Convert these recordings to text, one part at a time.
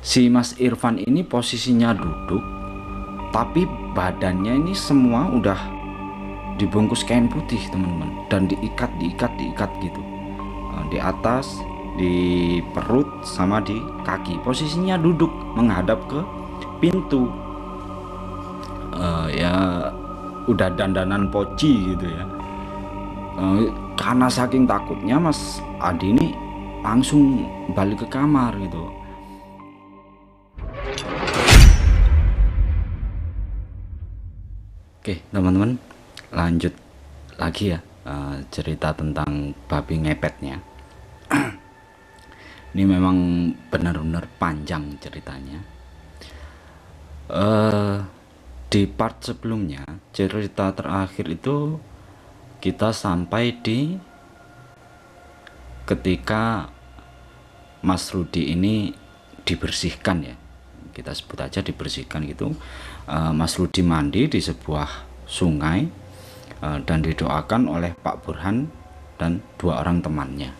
Si Mas Irfan ini posisinya duduk, tapi badannya ini semua udah dibungkus kain putih teman-teman, dan diikat gitu. Di atas, di perut, sama di kaki. Posisinya duduk menghadap ke pintu. Ya udah dandanan poci gitu ya. Karena saking takutnya Mas Adi ini langsung balik ke kamar gitu. Oke teman-teman, lanjut lagi ya, cerita tentang babi ngepetnya. Ini memang benar-benar panjang ceritanya. Di part sebelumnya, cerita terakhir itu kita sampai di ketika Mas Rudi ini dibersihkan ya, kita sebut aja dibersihkan gitu. Mas Rudi mandi di sebuah sungai dan didoakan oleh Pak Burhan dan 2 orang temannya.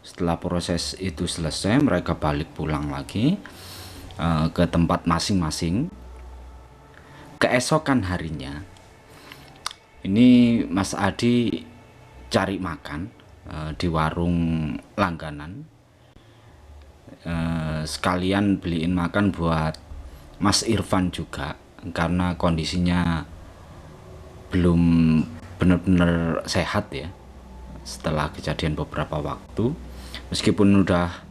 Setelah proses itu selesai, mereka balik pulang lagi ke tempat masing-masing. Keesokan harinya ini Mas Adi cari makan di warung langganan, sekalian beliin makan buat Mas Irfan juga, karena kondisinya belum benar-benar sehat ya setelah kejadian beberapa waktu. Meskipun udah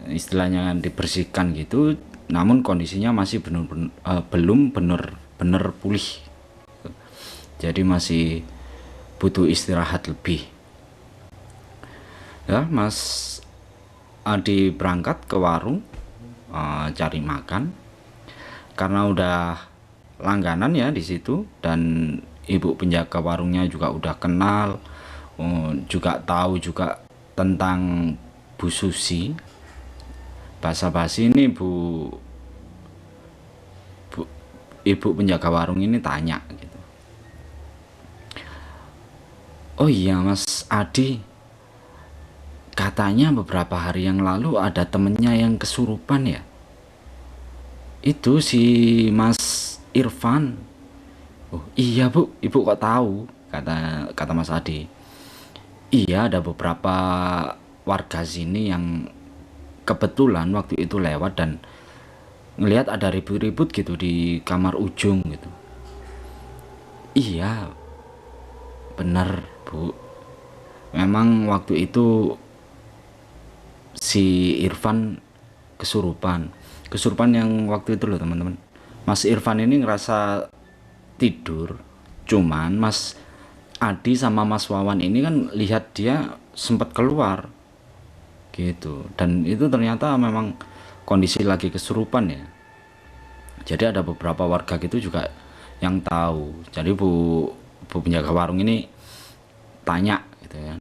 istilahnya dibersihkan gitu, namun kondisinya masih belum benar-benar pulih, jadi masih butuh istirahat lebih ya. Mas Adi berangkat ke warung cari makan karena udah langganan ya di situ, dan ibu penjaga warungnya juga udah kenal, juga tahu juga tentang Bu Susi. Basa-basi ini ibu penjaga warung ini tanya gitu, "Oh iya Mas Adi, katanya beberapa hari yang lalu ada temennya yang kesurupan ya? Itu si Mas Irfan." "Oh iya Bu, ibu kok tahu?" kata Mas Adi. "Iya, ada beberapa warga sini yang kebetulan waktu itu lewat dan ngelihat ada ribut-ribut gitu di kamar ujung gitu." "Iya bener Bu, memang waktu itu si Irfan kesurupan yang waktu itu loh teman-teman. Mas Irfan ini ngerasa tidur, cuman Mas Adi sama Mas Wawan ini kan lihat dia sempat keluar gitu, dan itu ternyata memang kondisi lagi kesurupan ya. Jadi ada beberapa warga gitu juga yang tahu. Jadi bu penjaga warung ini tanya gitu kan,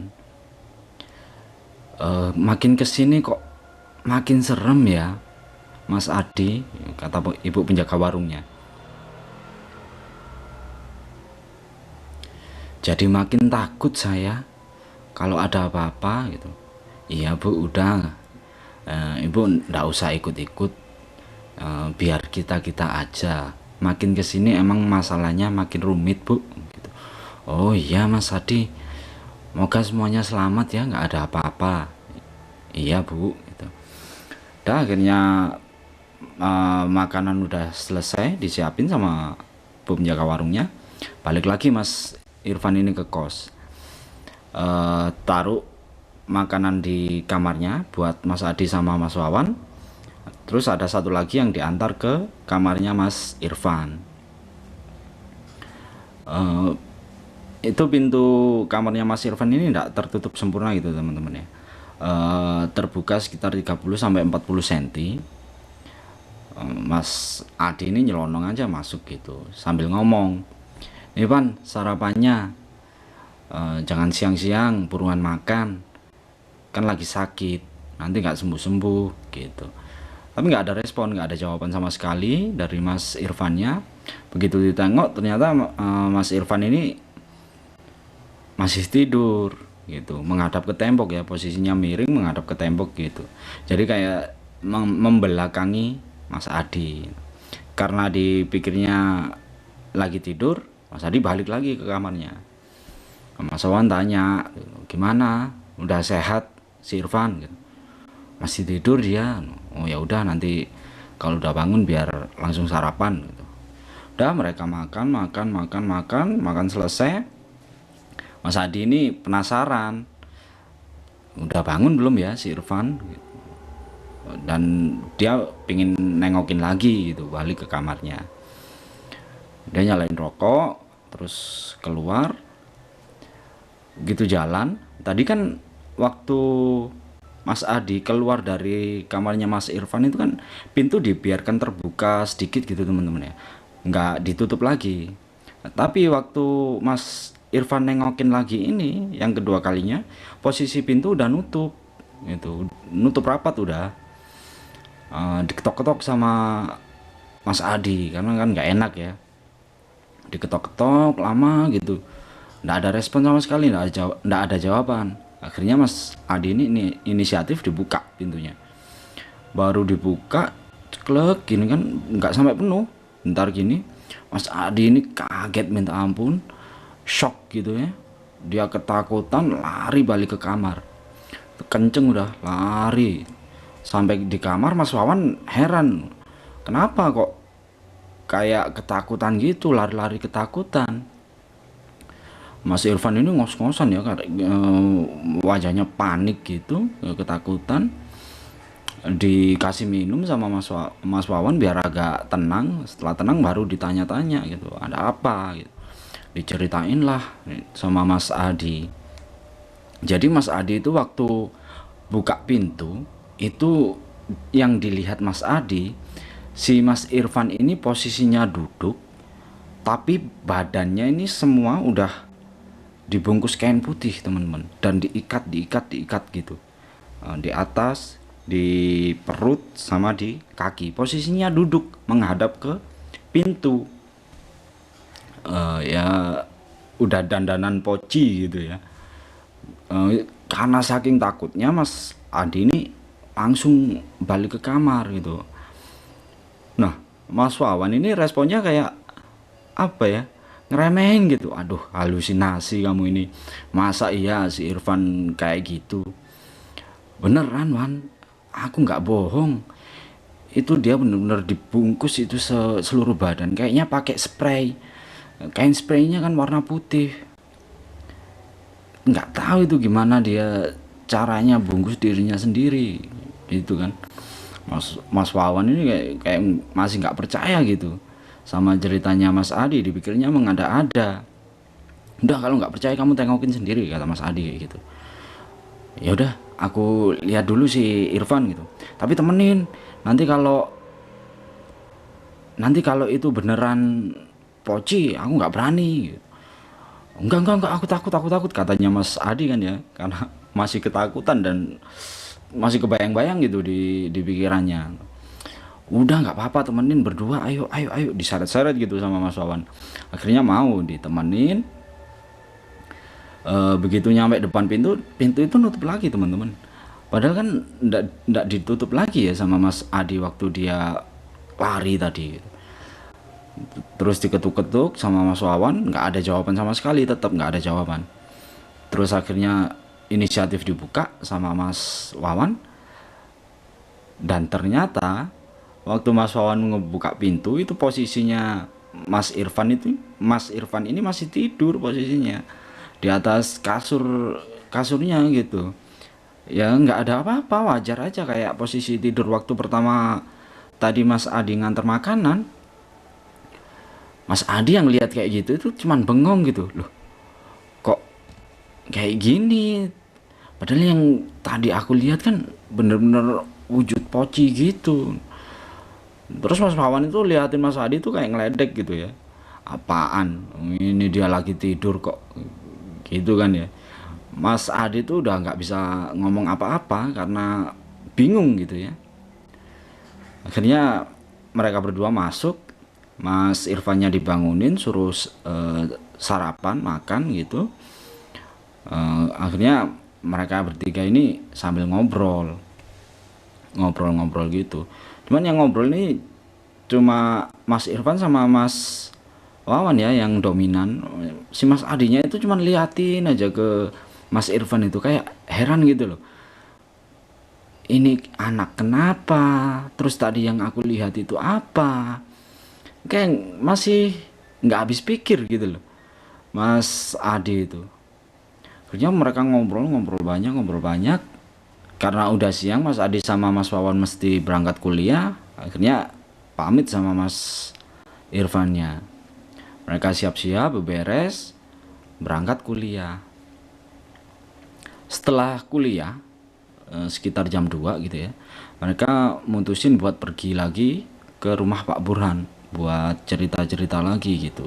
"Makin kesini kok makin serem ya Mas Adi," kata ibu penjaga warungnya. "Jadi makin takut saya kalau ada apa-apa gitu." "Iya Bu, udah, ibu ndak usah ikut-ikut, biar kita aja. Makin kesini emang masalahnya makin rumit Bu gitu." "Oh iya Mas Adi, moga semuanya selamat ya, nggak ada apa-apa." "Iya Bu," gitu. Dah akhirnya makanan udah selesai disiapin sama bu penjaga warungnya. Balik lagi Mas Irfan ini ke kos, taruh makanan di kamarnya buat Mas Adi sama Mas Wawan. Terus ada satu lagi yang diantar ke kamarnya Mas Irfan. Itu pintu kamarnya Mas Irfan ini tidak tertutup sempurna gitu teman-teman ya, terbuka sekitar 30-40 cm. Mas Adi ini nyelonong aja masuk gitu sambil ngomong, "Nih Pan, sarapannya, jangan siang-siang, buruan makan, kan lagi sakit, nanti nggak sembuh-sembuh" gitu. Tapi nggak ada respon, nggak ada jawaban sama sekali dari Mas Irfannya. Begitu ditengok ternyata Mas Irfan ini masih tidur gitu, menghadap ke tembok ya, posisinya miring menghadap ke tembok gitu. Jadi kayak membelakangi Mas Adi. Karena dipikirnya lagi tidur, Mas Adi balik lagi ke kamarnya. Mas Wawan tanya, gimana? Udah sehat si Irfan? Gitu. Masih tidur dia. Oh ya udah, nanti kalau udah bangun biar langsung sarapan gitu. Udah, mereka makan selesai. Mas Adi ini penasaran, udah bangun belum ya si Irfan? Dan dia pingin nengokin lagi gitu, balik ke kamarnya. Dia nyalain rokok, terus keluar, gitu jalan. Tadi kan waktu Mas Adi keluar dari kamarnya Mas Irfan itu kan pintu dibiarkan terbuka sedikit gitu teman-teman ya, nggak ditutup lagi. Tapi waktu Mas Irfan nengokin lagi ini yang kedua kalinya, posisi pintu udah nutup itu, nutup rapat udah. Diketok-ketok sama Mas Adi karena kan nggak enak ya, diketok-ketok lama gitu, nggak ada respon sama sekali, nggak ada jawaban. Akhirnya Mas Adi ini inisiatif dibuka pintunya. Baru dibuka, ceklek gini kan, nggak sampai penuh, bentar gini Mas Adi ini kaget minta ampun, shock gitu ya. Dia ketakutan, lari balik ke kamar, kenceng udah lari. Sampai di kamar Mas Wawan heran, kenapa kok kayak ketakutan gitu, lari-lari ketakutan. Mas Irfan ini ngos-ngosan ya, wajahnya panik gitu, ketakutan. Dikasih minum sama Mas Wawan biar agak tenang. Setelah tenang baru ditanya-tanya gitu, ada apa gitu. Diceritain lah sama Mas Adi. Jadi Mas Adi itu waktu buka pintu itu, yang dilihat Mas Adi, si Mas Irfan ini posisinya duduk, tapi badannya ini semua udah dibungkus kain putih teman-teman, dan diikat gitu, di atas, di perut, sama di kaki. Posisinya duduk menghadap ke pintu. Ya udah dandanan poci gitu ya. Karena saking takutnya Mas Adi ini langsung balik ke kamar gitu. Nah, Mas Wawan ini responnya kayak apa ya, ngeremehin gitu. Aduh, halusinasi kamu ini, masa iya si Irfan kayak gitu? Beneran Wan, aku nggak bohong, itu dia bener-bener dibungkus itu seluruh badan, kayaknya pakai spray, kain spraynya kan warna putih. Nggak tahu itu gimana dia caranya bungkus dirinya sendiri itu kan. Mas Wawan ini kayak masih nggak percaya gitu sama ceritanya Mas Adi, dipikirnya mengada-ada. Udah, kalau nggak percaya kamu tengokin sendiri, kata Mas Adi kayak gitu. Ya udah, aku lihat dulu si Irfan gitu, tapi temenin, nanti kalau itu beneran poci aku nggak berani gitu. Enggak, aku takut, katanya Mas Adi kan ya, karena masih ketakutan dan masih kebayang-bayang gitu di pikirannya. Udah, nggak apa-apa, temenin berdua, ayo, diseret-seret gitu sama Mas Wawan. Akhirnya mau ditemenin. Begitu nyampe depan pintu itu nutup lagi teman-teman. Padahal kan ndak ditutup lagi ya sama Mas Adi waktu dia lari tadi. Terus diketuk-ketuk sama Mas Wawan, nggak ada jawaban sama sekali, tetap nggak ada jawaban. Terus akhirnya inisiatif dibuka sama Mas Wawan, dan ternyata waktu Mas Wawan ngebuka pintu itu posisinya Mas Irfan ini masih tidur posisinya di atas kasurnya gitu. Ya nggak ada apa-apa, wajar aja kayak posisi tidur waktu pertama tadi Mas Adi nganter makanan. Mas Adi yang lihat kayak gitu itu cuman bengong gitu loh, kok kayak gini, padahal yang tadi aku lihat kan bener-bener wujud poci gitu. Terus Mas Wawan itu liatin Mas Adi tuh kayak ngeledek gitu ya, apaan ini dia lagi tidur kok gitu kan ya. Mas Adi tuh udah nggak bisa ngomong apa-apa karena bingung gitu ya. Akhirnya mereka berdua masuk, Mas Irfannya dibangunin, suruh sarapan, makan gitu. Akhirnya mereka bertiga ini sambil ngobrol-ngobrol gitu. Cuman yang ngobrol ini cuma Mas Irfan sama Mas Wawan ya yang dominan. Si Mas Adinya itu cuman liatin aja ke Mas Irfan, itu kayak heran gitu loh. Ini anak kenapa? Terus tadi yang aku lihat itu apa? Kayak masih nggak habis pikir gitu loh. Mas Adi itu. Akhirnya mereka ngobrol banyak. Karena udah siang, Mas Adi sama Mas Wawan mesti berangkat kuliah. Akhirnya pamit sama Mas Irfannya. Mereka siap-siap, beberes, berangkat kuliah. Setelah kuliah, sekitar jam 2 gitu ya, mereka mutusin buat pergi lagi ke rumah Pak Burhan buat cerita-cerita lagi gitu,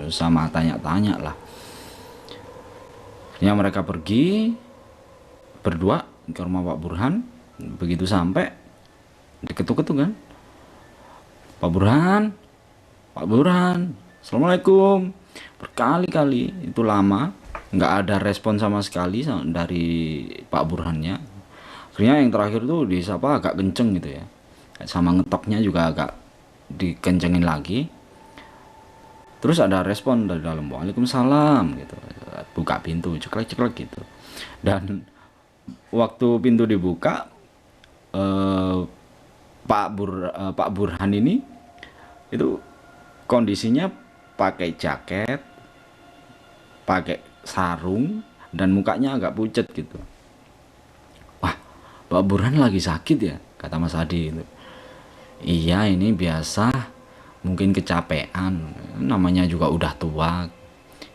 sama tanya-tanya lah. Akhirnya mereka pergi berdua ke rumah Pak Burhan. Begitu sampai diketuk-ketuk kan, Pak Burhan, Pak Burhan, Assalamualaikum. Berkali-kali, itu lama nggak ada respon sama sekali dari Pak Burhannya. Akhirnya yang terakhir tuh disapa agak kenceng gitu ya, sama ngetoknya juga agak dikencengin lagi. Terus ada respon dari dalam, Waalaikumsalam gitu, buka pintu ceklek-ceklek gitu. Dan waktu pintu dibuka, Pak Burhan ini itu kondisinya pakai jaket, pakai sarung, dan mukanya agak pucet gitu. Wah, Pak Burhan lagi sakit ya, kata Mas Adi itu. Iya, ini biasa, mungkin kecapean, namanya juga udah tua,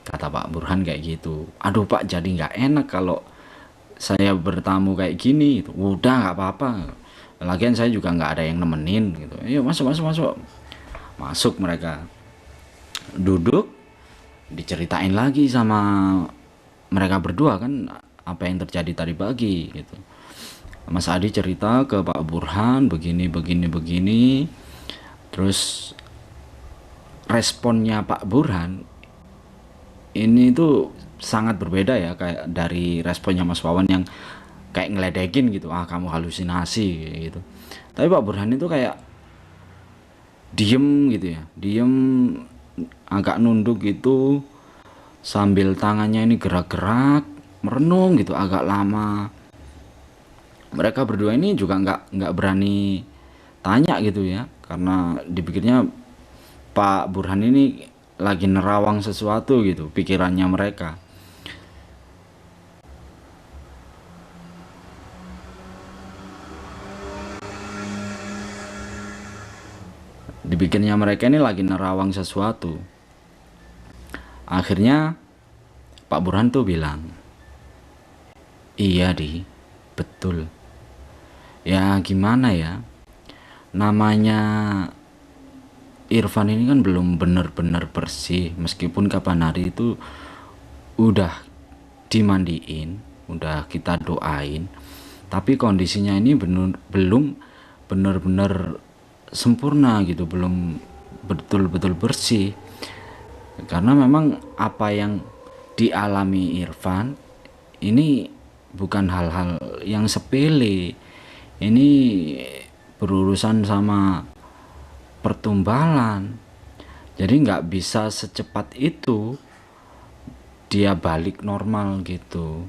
kata Pak Burhan kayak gitu. Aduh Pak, jadi nggak enak kalau saya bertamu kayak gini gitu. Udah nggak apa-apa, lagian saya juga nggak ada yang nemenin gitu. Ayo masuk mereka duduk, diceritain lagi sama mereka berdua kan apa yang terjadi tadi pagi gitu. Mas Adi cerita ke Pak Burhan begini. Terus responnya Pak Burhan ini tuh sangat berbeda ya kayak dari responnya Mas Wawan yang kayak ngeledekin gitu, kamu halusinasi gitu. Tapi Pak Burhan itu kayak diem gitu ya, diem, agak nunduk gitu, sambil tangannya ini gerak-gerak, merenung gitu agak lama. Mereka berdua ini juga nggak berani tanya gitu ya, karena dipikirnya Pak Burhan ini lagi nerawang sesuatu gitu pikirannya mereka. Dipikirnya mereka ini lagi nerawang sesuatu. Akhirnya Pak Burhan tuh bilang, iya Di, betul. Ya gimana ya, namanya Irfan ini kan belum benar-benar bersih, meskipun kapan hari itu udah dimandiin, udah kita doain, tapi kondisinya ini belum benar-benar sempurna gitu, belum betul-betul bersih. Karena memang apa yang dialami Irfan ini bukan hal-hal yang sepele. Ini berurusan sama pertumbalan. Jadi nggak bisa secepat itu dia balik normal gitu.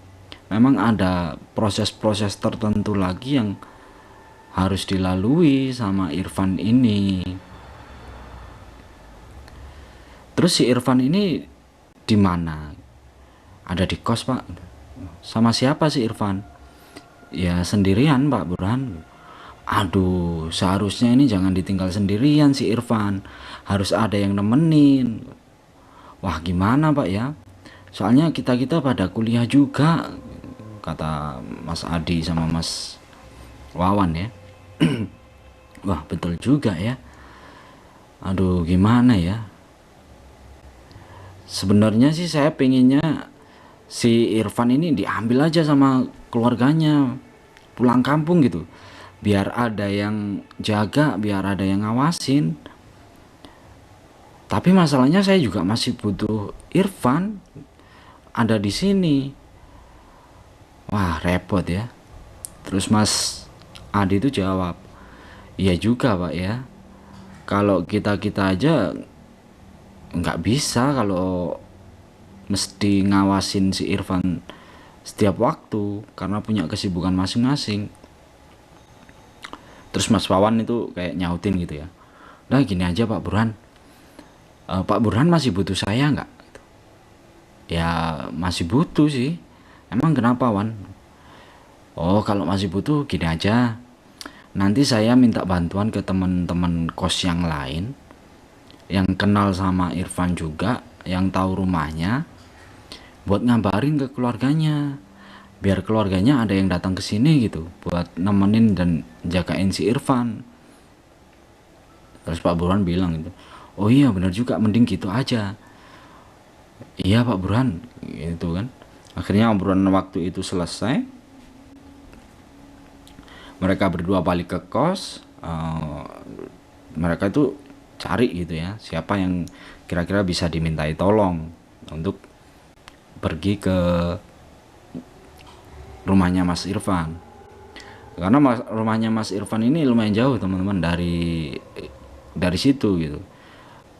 Memang ada proses-proses tertentu lagi yang harus dilalui sama Irfan ini. Terus si Irfan ini di mana? Ada di kos Pak. Sama siapa sih Irfan? Ya sendirian Pak Burhan. Aduh, seharusnya ini jangan ditinggal sendirian si Irfan, harus ada yang nemenin. Wah gimana Pak ya, soalnya kita pada kuliah juga, kata Mas Adi sama Mas Wawan ya. Wah betul juga ya. Aduh gimana ya, sebenarnya sih saya pengennya si Irfan ini diambil aja sama keluarganya, pulang kampung gitu, biar ada yang jaga, biar ada yang ngawasin. Tapi masalahnya saya juga masih butuh Irfan ada di sini. Wah, repot ya. Terus Mas Adi itu jawab, iya juga Pak ya, kalau kita-kita aja nggak bisa kalau mesti ngawasin si Irfan setiap waktu karena punya kesibukan masing-masing. Terus Mas Wawan itu kayak nyautin gitu ya, nah gini aja Pak Burhan, Pak Burhan masih butuh saya nggak? Ya masih butuh sih. Emang kenapa Wan? Oh kalau masih butuh gini aja, nanti saya minta bantuan ke teman-teman kos yang lain yang kenal sama Irfan juga, yang tahu rumahnya, buat ngabarin ke keluarganya, biar keluarganya ada yang datang ke sini gitu buat nemenin dan jagain si Irfan. Terus Pak Burhan bilang gitu, oh iya benar juga, mending gitu aja. Iya Pak Burhan, gitu kan. Akhirnya obrolan waktu itu selesai, mereka berdua balik ke kos. Mereka itu cari gitu ya, siapa yang kira-kira bisa dimintai tolong untuk pergi ke rumahnya Mas Irfan. Karena rumahnya Mas Irfan ini lumayan jauh teman-teman dari situ gitu.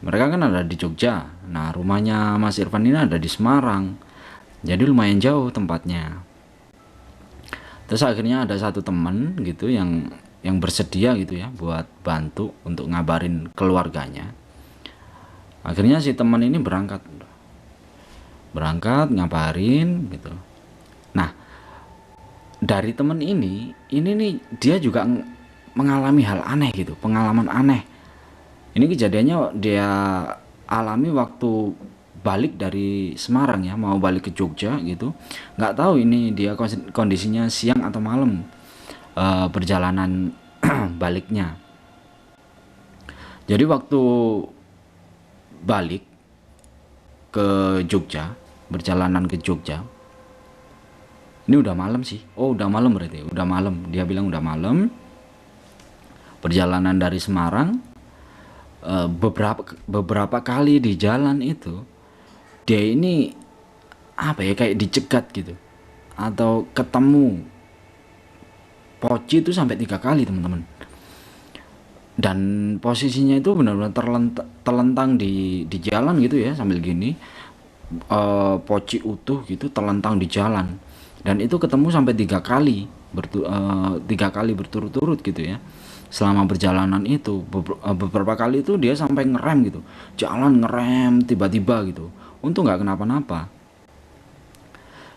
Mereka kan ada di Jogja, nah rumahnya Mas Irfan ini ada di Semarang, jadi lumayan jauh tempatnya. Terus akhirnya ada satu teman gitu yang bersedia gitu ya buat bantu untuk ngabarin keluarganya. Akhirnya si teman ini berangkat ngabarin gitu. Nah dari teman ini nih dia juga mengalami hal aneh gitu, pengalaman aneh. Ini kejadiannya dia alami waktu balik dari Semarang ya, mau balik ke Jogja gitu. Nggak tahu ini dia kondisinya siang atau malam, perjalanan baliknya. Jadi waktu balik ke Jogja, perjalanan ke Jogja, ini udah malam sih. Oh udah malam berarti, udah malam. Dia bilang udah malam. Perjalanan dari Semarang, beberapa kali di jalan itu dia ini apa ya, kayak dicegat gitu atau ketemu poci itu sampai 3 kali teman-teman. Dan posisinya itu benar-benar terlentang di jalan gitu ya, sambil gini, poci utuh gitu terlentang di jalan. Dan itu ketemu sampai 3 kali, 3 kali berturut-turut gitu ya. Selama perjalanan itu beberapa kali itu dia sampai ngerem gitu, jalan ngerem tiba-tiba gitu, untung nggak kenapa-napa.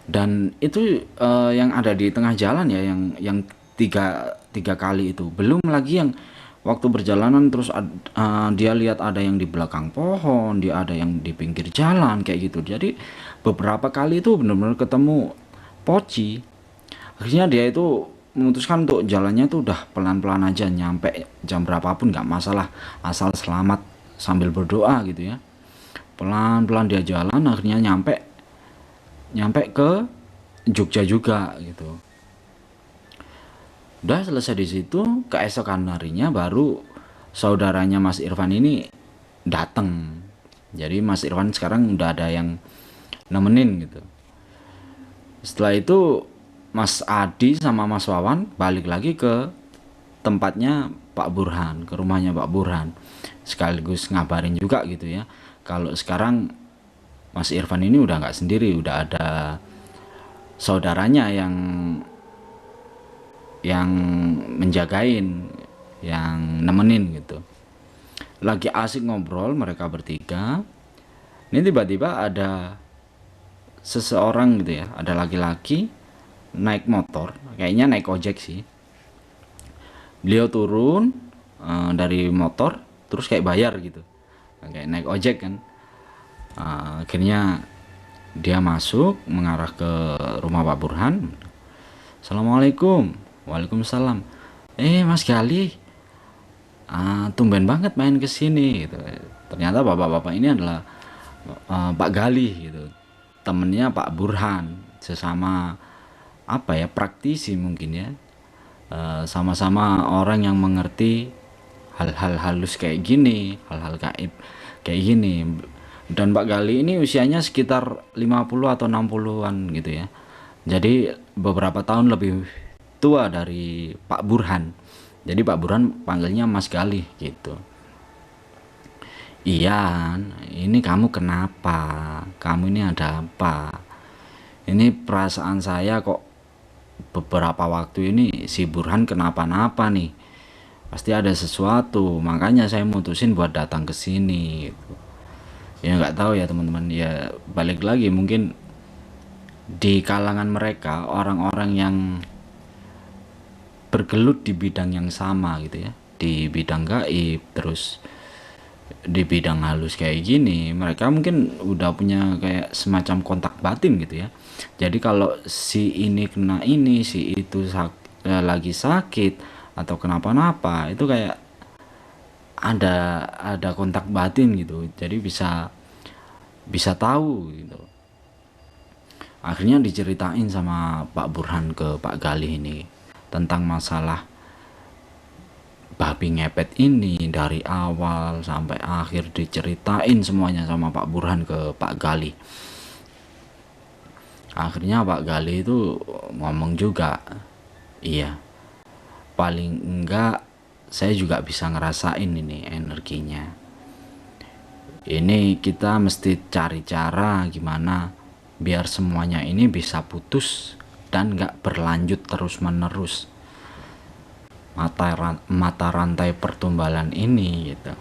Dan itu yang ada di tengah jalan ya, yang tiga kali itu, belum lagi yang waktu perjalanan terus dia lihat ada yang di belakang pohon, dia ada yang di pinggir jalan kayak gitu. Jadi beberapa kali itu benar-benar ketemu poci. Akhirnya dia itu memutuskan untuk jalannya tuh udah pelan-pelan aja, nyampe jam berapapun nggak masalah, asal selamat, sambil berdoa gitu ya. Pelan-pelan dia jalan, akhirnya nyampe ke Jogja juga gitu. Udah selesai di situ, keesokan harinya baru saudaranya Mas Irfan ini datang. Jadi Mas Irfan sekarang udah ada yang nemenin gitu. Setelah itu Mas Adi sama Mas Wawan balik lagi ke tempatnya Pak Burhan, ke rumahnya Pak Burhan, sekaligus ngabarin juga gitu ya, kalau sekarang Mas Irfan ini udah nggak sendiri, udah ada saudaranya yang menjagain, yang nemenin gitu. Lagi asik ngobrol mereka bertiga, ini tiba-tiba ada seseorang gitu ya, ada laki-laki naik motor, kayaknya naik ojek sih. Beliau turun dari motor, terus kayak bayar gitu, kayak naik ojek kan. Akhirnya dia masuk mengarah ke rumah Pak Burhan. Assalamualaikum. Waalaikumsalam. Mas Gali, tumben banget main ke sini gitu. Ternyata bapak-bapak ini adalah Pak Gali gitu, temennya Pak Burhan, sesama apa ya, praktisi mungkin ya, sama-sama orang yang mengerti hal-hal halus kayak gini, hal-hal gaib kayak gini. Dan Pak Gali ini usianya sekitar 50 atau 60-an gitu ya. Jadi beberapa tahun lebih tua dari Pak Burhan. Jadi Pak Burhan panggilnya Mas Galih gitu. Iya, ini kamu kenapa? Kamu ini ada apa? Ini perasaan saya kok beberapa waktu ini si Burhan kenapa-napa nih. Pasti ada sesuatu, makanya saya mutusin buat datang ke sini gitu. Ya nggak tahu ya teman-teman, ya balik lagi mungkin di kalangan mereka orang-orang yang bergelut di bidang yang sama gitu ya, di bidang gaib, terus di bidang halus kayak gini, mereka mungkin udah punya kayak semacam kontak batin gitu ya. Jadi kalau si ini kena ini, si itu lagi sakit atau kenapa-napa, itu kayak ada kontak batin gitu. Jadi bisa bisa tahu gitu. Akhirnya diceritain sama Pak Burhan ke Pak Galih ini tentang masalah babi ngepet ini dari awal sampai akhir, diceritain semuanya sama Pak Burhan ke Pak Galih. Akhirnya Pak Galih itu ngomong juga, iya, paling enggak saya juga bisa ngerasain ini energinya. Ini kita mesti cari cara gimana biar semuanya ini bisa putus dan nggak berlanjut terus menerus mata rantai pertumbalan ini gitu.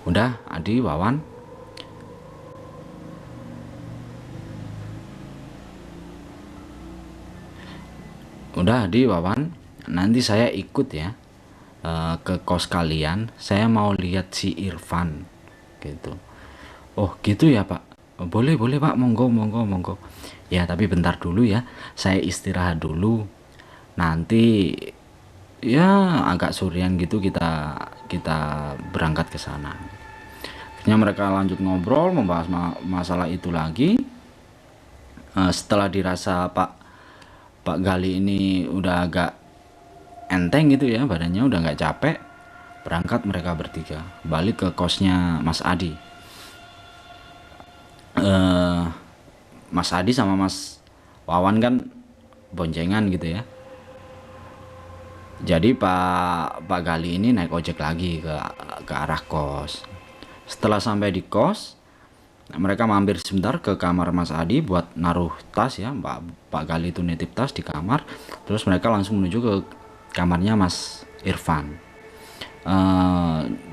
Udah Adi, Wawan, nanti saya ikut ya ke kos kalian. Saya mau lihat si Irfan gitu. Oh gitu ya Pak. Boleh Pak, monggo. Ya tapi bentar dulu ya, saya istirahat dulu. Nanti ya agak sorean gitu kita berangkat ke sana. Akhirnya mereka lanjut ngobrol membahas masalah itu lagi. Setelah dirasa Pak Gali ini udah agak enteng gitu ya, badannya udah nggak capek, berangkat mereka bertiga balik ke kosnya Mas Adi. Mas Adi sama Mas Wawan kan boncengan gitu ya. Jadi Pak Gali ini naik ojek lagi ke arah kos. Setelah sampai di kos, mereka mampir sebentar ke kamar Mas Adi buat naruh tas ya. Pak Gali itu nitip tas di kamar. Terus mereka langsung menuju ke kamarnya Mas Irfan.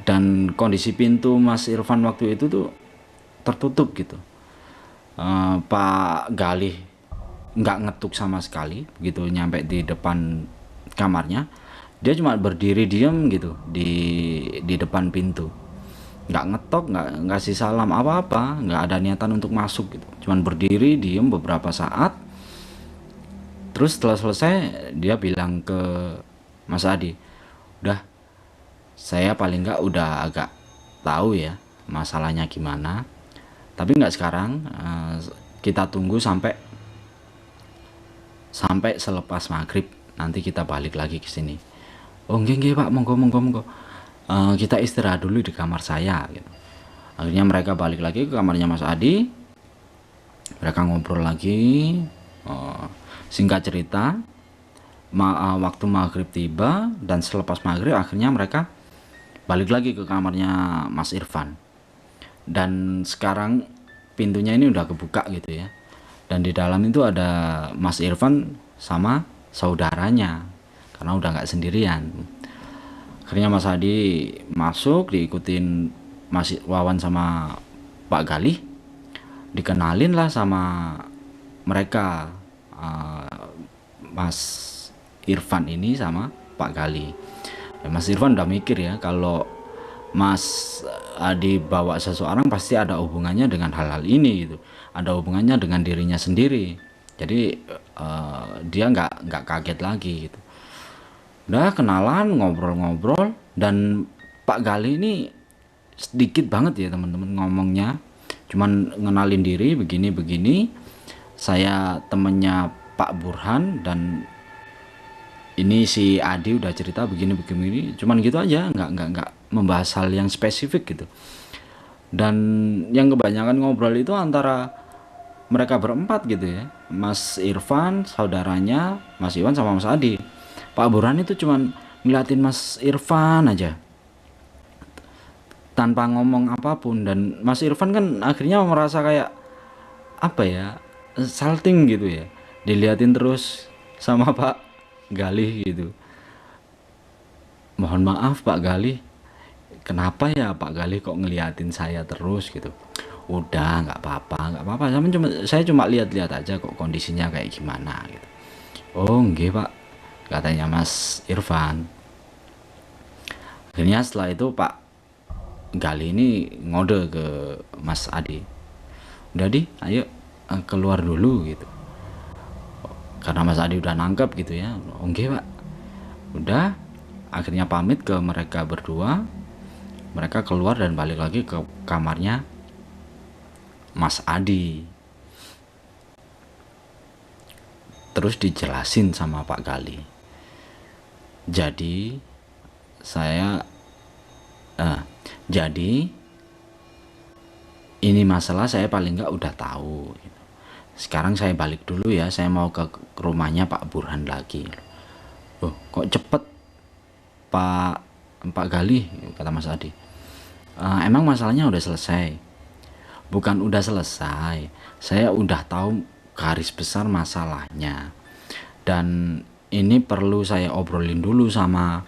Dan kondisi pintu Mas Irfan waktu itu tuh tertutup gitu. Pak Galih nggak ngetuk sama sekali begitu nyampe di depan kamarnya. Dia cuma berdiri diam gitu di depan pintu, nggak ngetok, nggak ngasih salam apa-apa, nggak ada niatan untuk masuk gitu, cuman berdiri diem beberapa saat. Terus setelah selesai dia bilang ke Mas Adi, udah, saya paling nggak udah agak tahu ya masalahnya gimana, tapi nggak sekarang, kita tunggu sampai selepas maghrib, nanti kita balik lagi ke sini. Oh nggih Pak, monggo. Kita istirahat dulu di kamar saya gitu. Akhirnya mereka balik lagi ke kamarnya Mas Adi. Mereka ngobrol lagi. Singkat cerita, waktu maghrib tiba dan selepas maghrib akhirnya mereka balik lagi ke kamarnya Mas Irfan. Dan sekarang pintunya ini udah kebuka gitu ya. Dan di dalam itu ada Mas Irfan sama saudaranya, karena udah nggak sendirian. Akhirnya Mas Adi masuk, diikutin Mas Wawan sama Pak Galih, dikenalin lah sama mereka, Mas Irfan ini sama Pak Galih. Mas Irfan udah mikir ya, kalau Mas Adi bawa seseorang pasti ada hubungannya dengan hal-hal ini gitu, ada hubungannya dengan dirinya sendiri. Jadi dia nggak kaget lagi gitu. Udah kenalan, ngobrol-ngobrol, dan Pak Gali ini sedikit banget ya teman-teman ngomongnya, cuman ngenalin diri begini, saya temennya Pak Burhan, dan ini si Adi udah cerita begini, cuman gitu aja, nggak membahas hal yang spesifik gitu. Dan yang kebanyakan ngobrol itu antara mereka berempat gitu ya, Mas Irfan, saudaranya Mas Iwan sama Mas Adi. Pak Burhan itu cuman ngeliatin Mas Irfan aja tanpa ngomong apapun, dan Mas Irfan kan akhirnya merasa kayak apa ya, salting gitu ya, diliatin terus sama Pak Galih gitu. Mohon maaf Pak Galih, kenapa ya Pak Galih kok ngeliatin saya terus gitu. Udah, nggak apa-apa, nggak apa-apa, saya cuma lihat-lihat aja kok kondisinya kayak gimana gitu. Oh nggih Pak, katanya Mas Irfan. Akhirnya setelah itu Pak Galih ini ngode ke Mas Adi, udah di ayo keluar dulu gitu, karena Mas Adi udah nangkep gitu ya. Oke Pak, udah. Akhirnya pamit ke mereka berdua, mereka keluar dan balik lagi ke kamarnya Mas Adi. Terus dijelasin sama Pak Galih, jadi ini masalah saya paling nggak udah tahu gitu. Sekarang saya balik dulu ya, saya mau ke rumahnya Pak Burhan lagi. Oh kok cepet Pak Galih, kata Mas Adi. Emang masalahnya udah selesai? Bukan udah selesai, saya udah tahu garis besar masalahnya, dan ini perlu saya obrolin dulu sama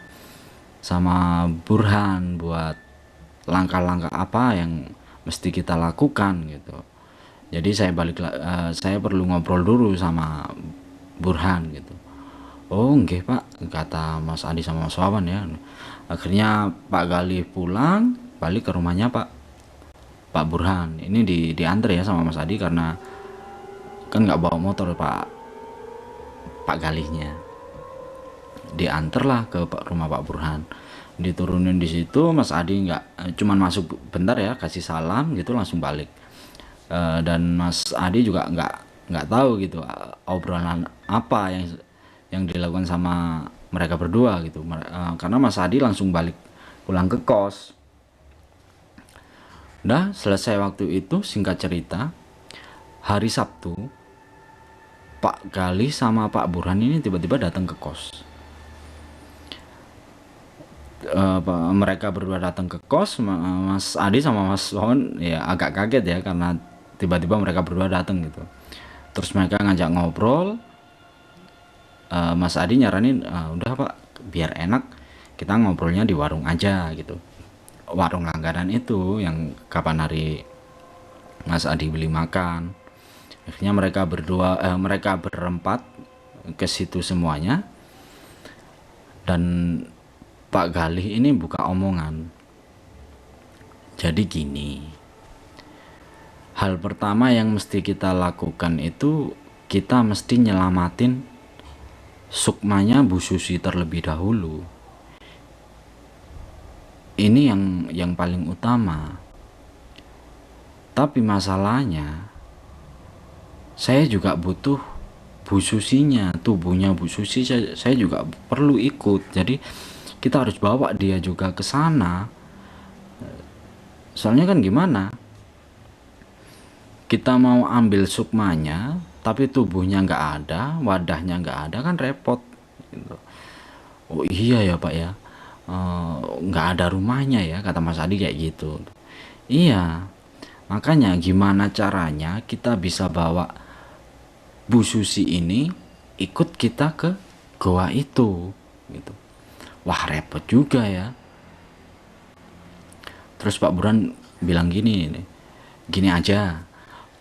Burhan buat langkah-langkah apa yang mesti kita lakukan gitu. Jadi saya perlu ngobrol dulu sama Burhan gitu. Oh nggih Pak, kata Mas Adi sama Mas Wawan ya. Akhirnya Pak Galih pulang balik ke rumahnya Pak Burhan. Ini diantar ya sama Mas Adi, karena kan nggak bawa motor Pak Galihnya. Diantar lah ke rumah Pak Burhan, diturunin di situ. Mas Adi nggak cuman masuk bentar ya, kasih salam gitu langsung balik. Dan Mas Adi juga nggak tahu gitu obrolan apa yang dilakukan sama mereka berdua gitu, karena Mas Adi langsung balik pulang ke kos. Udah selesai waktu itu, singkat cerita, hari Sabtu Pak Galih sama Pak Burhan ini tiba-tiba datang ke kos. Mereka berdua datang ke kos, Mas Adi sama Mas Wawan ya agak kaget ya, karena tiba-tiba mereka berdua datang gitu. Terus mereka ngajak ngobrol. Mas Adi nyaranin, udah Pak, biar enak kita ngobrolnya di warung aja gitu, warung langganan itu yang kapan hari Mas Adi beli makan. Akhirnya mereka berempat ke situ semuanya, dan Pak Galih ini buka omongan. Jadi gini, hal pertama yang mesti kita lakukan itu kita mesti nyelamatin sukmanya Bu Susi terlebih dahulu. Ini yang paling utama. Tapi masalahnya, saya juga butuh Bu Susinya, tubuhnya Bu Susi saya juga perlu ikut. Jadi kita harus bawa dia juga ke sana. Soalnya kan gimana? Kita mau ambil sukmanya, tapi tubuhnya nggak ada, wadahnya nggak ada, kan repot gitu. Oh iya ya Pak ya, nggak ada rumahnya ya, kata Mas Adi kayak gitu. Iya, makanya gimana caranya kita bisa bawa Bu Susi ini ikut kita ke goa itu gitu. Wah repot juga ya. Terus Pak Burhan bilang gini aja,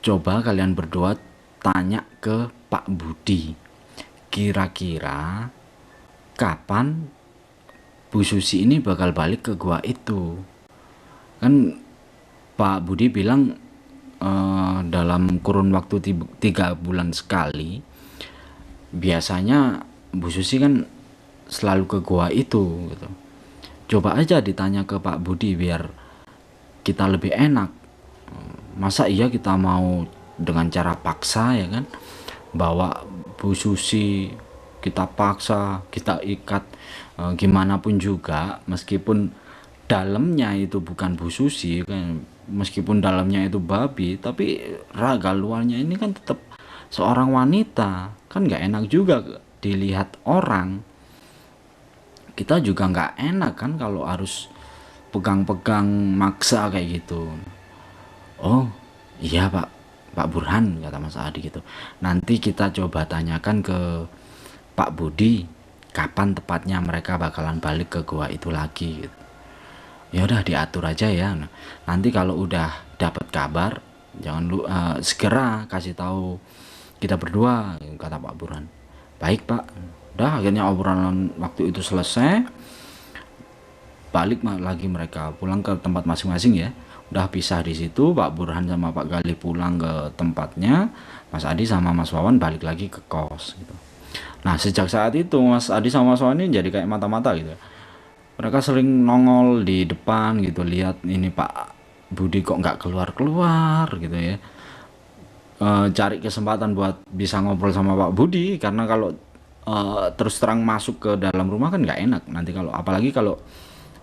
coba kalian berdua tanya ke Pak Budi, kira-kira kapan Bu Susi ini bakal balik ke gua itu. Kan Pak Budi bilang dalam kurun waktu 3 bulan sekali. Biasanya Bu Susi kan selalu ke gua itu gitu. Coba aja ditanya ke Pak Budi biar kita lebih enak. Masa iya kita mau dengan cara paksa ya kan, bawa Bu Susi, kita paksa, kita ikat, gimana pun juga, meskipun dalamnya itu bukan Bu Susi kan, meskipun dalamnya itu babi, tapi raga luarnya ini kan tetap seorang wanita. Kan nggak enak juga dilihat orang. Kita juga nggak enak kan kalau harus pegang-pegang maksa kayak gitu. Oh iya Pak, Pak Burhan, kata Mas Adi gitu. Nanti kita coba tanyakan ke Pak Budi kapan tepatnya mereka bakalan balik ke gua itu lagi gitu. Ya udah diatur aja ya. Nah, nanti kalau udah dapat kabar jangan lu segera kasih tahu kita berdua, kata Pak Burhan. Baik Pak. Udah, akhirnya obrolan waktu itu selesai. Balik lagi mereka pulang ke tempat masing-masing ya. Udah pisah di situ, Pak Burhan sama Pak Galih pulang ke tempatnya, Mas Adi sama Mas Wawan balik lagi ke kos gitu. Nah sejak saat itu Mas Adi sama Mas Wawan ini jadi kayak mata-mata gitu. Mereka sering nongol di depan gitu, lihat ini Pak Budi kok nggak keluar-keluar gitu ya. Cari kesempatan buat bisa ngobrol sama Pak Budi, karena kalau terus terang masuk ke dalam rumah kan nggak enak nanti, kalau apalagi kalau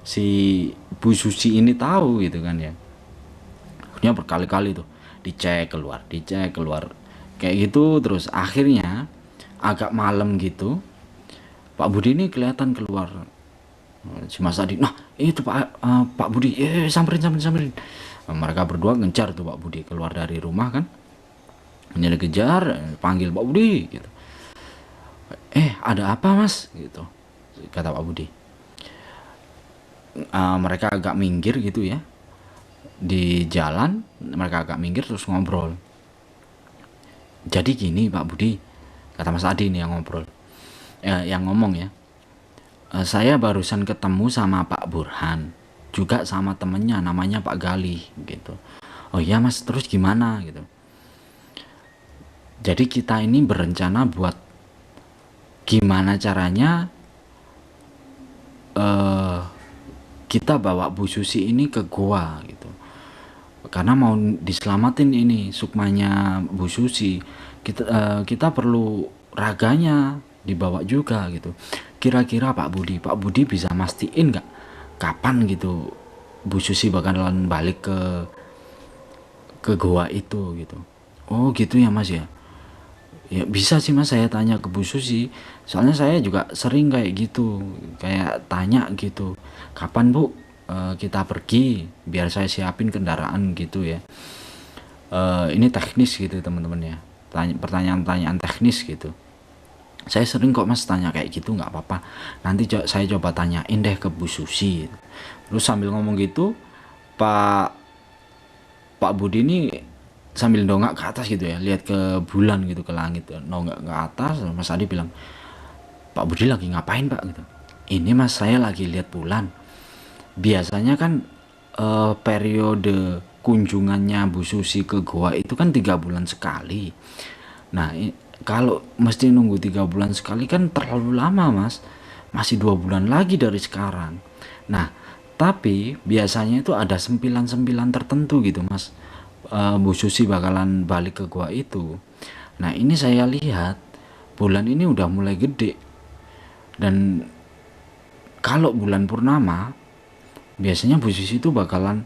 si Bu Susi ini tahu gitu kan ya. Akhirnya berkali-kali tuh dicek keluar kayak gitu. Terus akhirnya agak malam gitu Pak Budi ini kelihatan keluar. Si Mas Adi, nah itu Pak Budi, samperin. Mereka berdua ngejar tuh Pak Budi keluar dari rumah kan. Hanya dikejar, panggil Pak Budi gitu. Ada apa Mas gitu, kata Pak Budi. Mereka agak minggir gitu ya, di jalan mereka agak minggir terus ngobrol. Jadi gini Pak Budi, kata Mas Adi nih yang ngobrol, yang ngomong ya. Saya barusan ketemu sama Pak Burhan, juga sama temennya namanya Pak Galih gitu. Oh iya Mas, terus gimana gitu. Jadi kita ini berencana buat gimana caranya kita bawa Bu Susi ini ke gua gitu. Karena mau diselamatin ini sukmanya Bu Susi. Kita perlu raganya dibawa juga gitu. Kira-kira Pak Budi bisa mastiin nggak kapan gitu Bu Susi bakalan balik ke gua itu gitu. Oh gitu ya Mas ya. Ya bisa sih Mas, saya tanya ke Bu Susi. Soalnya saya juga sering kayak gitu, kayak tanya gitu, kapan Bu kita pergi, biar saya siapin kendaraan gitu ya. Ini teknis gitu teman-teman ya, pertanyaan-pertanyaan teknis gitu. Saya sering kok Mas tanya kayak gitu, nggak apa-apa. Nanti saya coba tanyain deh ke Bu Susi. Terus sambil ngomong gitu, Pak Pak Budi ini sambil dongak ke atas gitu ya, lihat ke bulan gitu, ke langit, nongak ke atas. Mas Adi bilang, Pak Budi lagi ngapain Pak gitu. Ini Mas, saya lagi lihat bulan. Biasanya kan periode kunjungannya Bu Susi ke goa itu kan 3 bulan sekali. Nah kalau mesti nunggu 3 bulan sekali kan terlalu lama Mas, masih 2 bulan lagi dari sekarang. Nah tapi biasanya itu ada sempilan-sempilan tertentu gitu Mas, Bu Susi bakalan balik ke gua itu. Nah ini saya lihat bulan ini udah mulai gede, dan kalau bulan purnama biasanya Bu Susi itu bakalan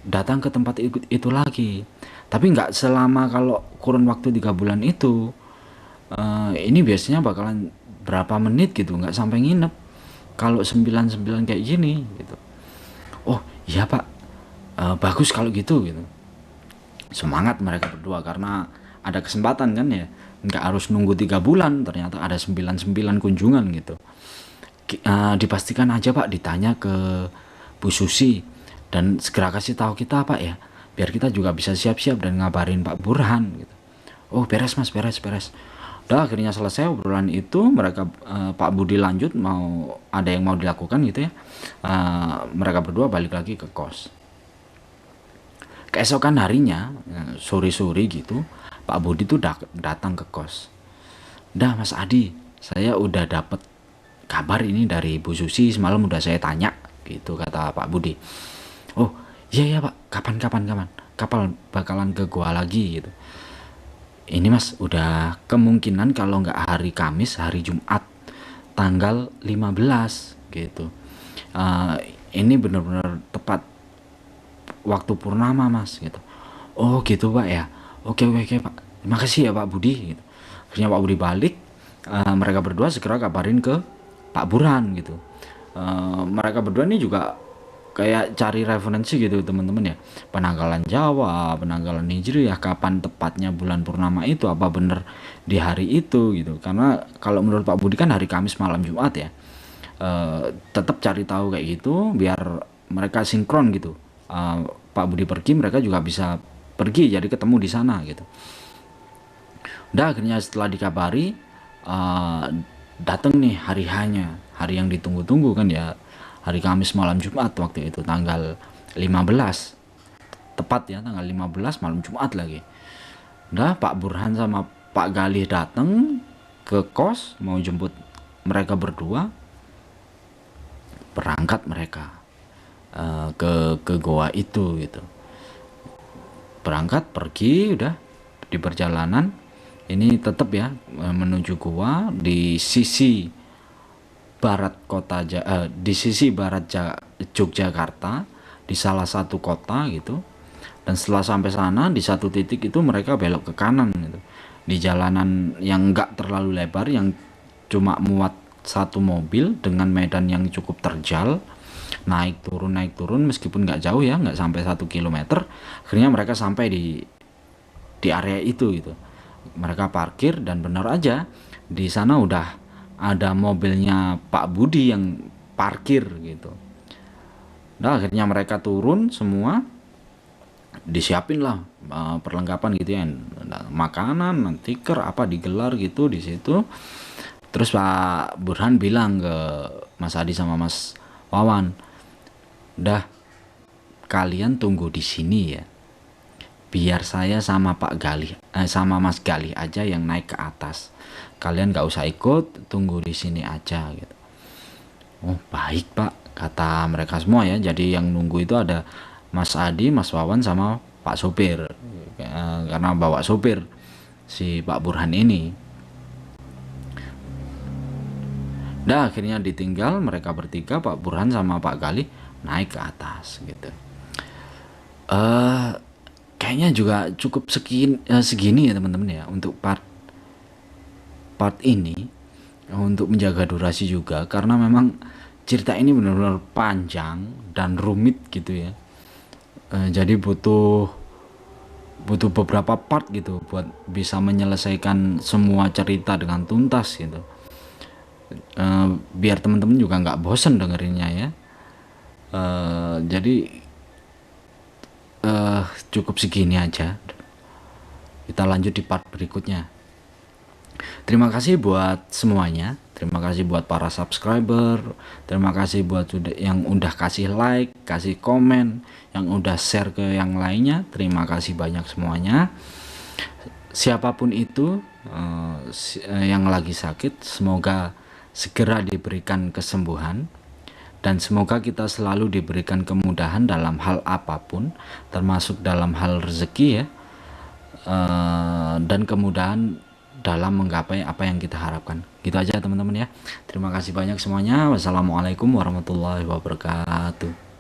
datang ke tempat itu lagi. Tapi nggak selama kalau kurun waktu 3 bulan itu. Ini biasanya bakalan berapa menit gitu, nggak sampai nginep kalau 9 kayak gini gitu. Oh iya Pak, bagus kalau gitu. Semangat mereka berdua karena ada kesempatan kan ya, nggak harus nunggu 3 bulan, ternyata ada 9 kunjungan gitu. Dipastikan aja Pak, ditanya ke Bu Susi dan segera kasih tahu kita Pak ya, biar kita juga bisa siap-siap dan ngabarin Pak Burhan gitu. Oh beres Mas, beres. Udah akhirnya selesai obrolan itu. Mereka Pak Budi lanjut mau ada yang mau dilakukan gitu ya. Mereka berdua balik lagi ke kos. Keesokan harinya sore-sore gitu Pak Budi tuh datang ke kos. Dah Mas Adi, saya udah dapet kabar ini dari Bu Susi, semalam udah saya tanya gitu, kata Pak Budi. Oh iya Pak, kapan kapal bakalan ke gua lagi gitu. Ini Mas, udah kemungkinan kalau nggak hari Kamis, hari Jumat tanggal 15 gitu. Ini benar-benar tepat waktu purnama mas gitu. Oh gitu pak ya, oke oke oke pak, terima kasih ya Pak Budi gitu. Akhirnya Pak Budi balik, mereka berdua segera kabarin ke Pak Burhan gitu. Mereka berdua ini juga kayak cari referensi gitu teman-teman ya, penanggalan Jawa, penanggalan Hijriah, kapan tepatnya bulan purnama itu, apa bener di hari itu gitu. Karena kalau menurut Pak Budi kan hari Kamis malam Jumat ya. Tetap cari tahu kayak gitu biar mereka sinkron gitu. Pak Budi pergi, mereka juga bisa pergi, jadi ketemu di sana gitu. Udah akhirnya setelah dikabari, datang nih hari hanya, hari yang ditunggu-tunggu kan ya, hari Kamis malam Jumat waktu itu tanggal 15, tepat ya tanggal 15 malam Jumat lagi. Udah Pak Burhan sama Pak Galih datang ke kos mau jemput mereka berdua, berangkat mereka ke goa itu gitu. Berangkat pergi, udah di perjalanan ini tetap ya menuju goa di sisi barat kota di sisi barat Yogyakarta, di salah satu kota gitu. Dan setelah sampai sana di satu titik itu mereka belok ke kanan gitu, di jalanan yang enggak terlalu lebar, yang cuma muat satu mobil dengan medan yang cukup terjal, naik turun meskipun nggak jauh ya, nggak sampai 1 kilometer. Akhirnya mereka sampai di area itu gitu. Mereka parkir dan benar aja di sana udah ada mobilnya Pak Budi yang parkir gitu. Nah akhirnya mereka turun semua, disiapin lah perlengkapan gitu ya, makanan, tiker apa digelar gitu di situ. Terus Pak Burhan bilang ke Mas Adi sama Mas Wawan, udah kalian tunggu di sini ya, biar saya sama Pak Galih sama Mas Galih aja yang naik ke atas, kalian gak usah ikut, tunggu di sini aja gitu. Oh baik Pak, kata mereka semua ya. Jadi yang nunggu itu ada Mas Adi, Mas Wawan sama Pak sopir, karena bawa sopir si Pak Burhan ini. Nah akhirnya ditinggal mereka bertiga, Pak Burhan sama Pak Galih naik ke atas gitu. Kayaknya juga cukup segini ya teman-teman ya untuk part ini, untuk menjaga durasi juga, karena memang cerita ini benar-benar panjang dan rumit gitu ya. Jadi butuh beberapa part gitu buat bisa menyelesaikan semua cerita dengan tuntas gitu. Biar teman-teman juga nggak bosen dengerinnya ya. Jadi cukup segini aja, kita lanjut di part berikutnya. Terima kasih buat semuanya, terima kasih buat para subscriber, terima kasih buat yang udah kasih like, kasih komen, yang udah share ke yang lainnya. Terima kasih banyak semuanya. Siapapun itu yang lagi sakit, semoga segera diberikan kesembuhan, dan semoga kita selalu diberikan kemudahan dalam hal apapun, termasuk dalam hal rezeki ya, dan kemudahan dalam menggapai apa yang kita harapkan. Gitu aja teman-teman ya. Terima kasih banyak semuanya. Wassalamualaikum warahmatullahi wabarakatuh.